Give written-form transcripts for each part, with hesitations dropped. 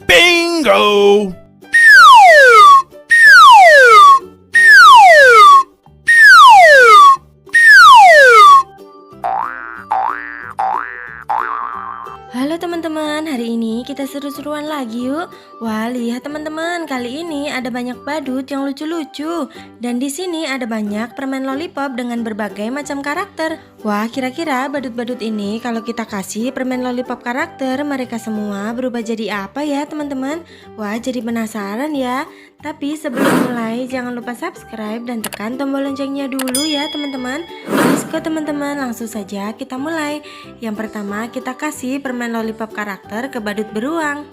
Bingo! Halo teman-teman, hari ini kita seru-seruan lagi yuk. Wah, lihat teman-teman, kali ini ada banyak badut yang lucu-lucu. Dan di sini ada banyak permen lollipop dengan berbagai macam karakter. Wah, kira-kira badut-badut ini kalau kita kasih permen lollipop karakter, mereka semua berubah jadi apa ya teman-teman? Wah, jadi penasaran ya. Tapi sebelum mulai, jangan lupa subscribe dan tekan tombol loncengnya dulu ya teman-teman. Let's go teman-teman, langsung saja kita mulai. Yang pertama kita kasih permen lollipop karakter ke badut beruang.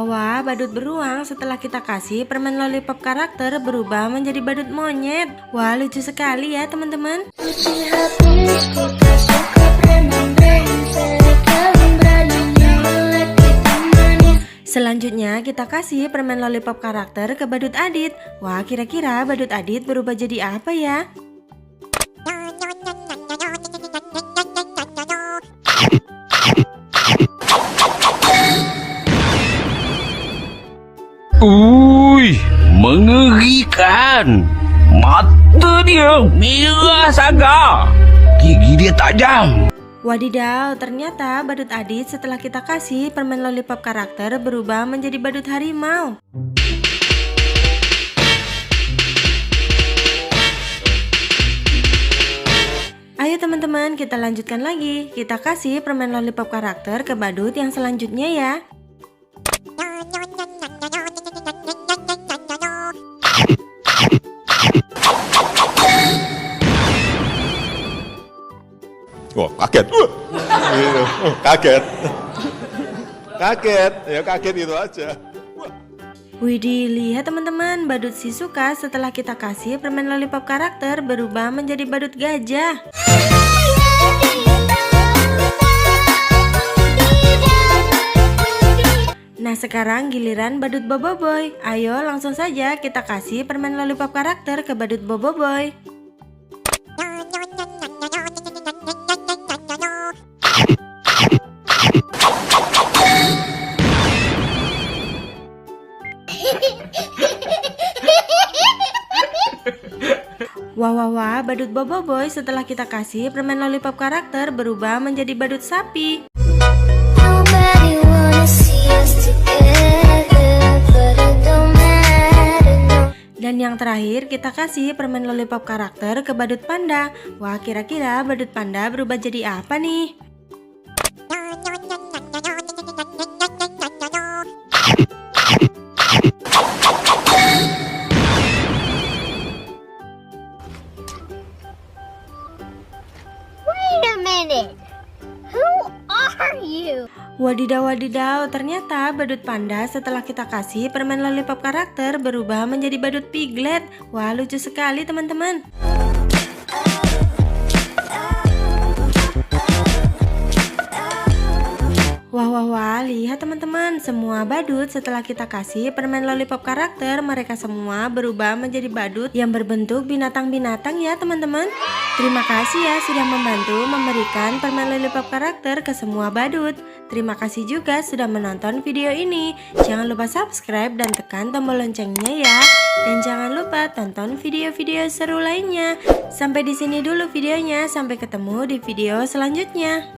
Wah, badut beruang setelah kita kasih permen lollipop karakter berubah menjadi badut monyet. Wah, lucu sekali ya teman-teman. Selanjutnya kita kasih permen lollipop karakter ke badut Adit. Wah, kira-kira badut Adit berubah jadi apa ya? Mengerikan. Mata dia merah saga. Gigi dia tajam. Wadidaw, ternyata badut Adit setelah kita kasih permen lollipop karakter berubah menjadi badut harimau. Ayo teman-teman, kita lanjutkan lagi. Kita kasih permen lollipop karakter ke badut yang selanjutnya ya. Wah, kaget. Gitu. Kaget. Kaget. Ya kaget itu aja. Widih, lihat teman-teman, badut Shizuka setelah kita kasih permen lollipop karakter berubah menjadi badut gajah. Nah, sekarang giliran badut Boboiboy. Ayo langsung saja kita kasih permen lollipop karakter ke badut Boboiboy. Wah, badut Boboiboy setelah kita kasih permen lollipop karakter berubah menjadi badut sapi. Dan yang terakhir kita kasih permen lollipop karakter ke badut panda. Wah, kira-kira badut panda berubah jadi apa nih? Wadidaw, ternyata badut panda setelah kita kasih permen lollipop karakter berubah menjadi badut piglet. Wah, lucu sekali teman-teman. Wah, lihat teman-teman, semua badut setelah kita kasih permen lollipop karakter, mereka semua berubah menjadi badut yang berbentuk binatang-binatang ya teman-teman. Terima kasih ya sudah membantu memberikan permen lollipop karakter ke semua badut. Terima kasih juga sudah menonton video ini. Jangan lupa subscribe dan tekan tombol loncengnya ya. Dan jangan lupa tonton video-video seru lainnya. Sampai di sini dulu videonya, sampai ketemu di video selanjutnya.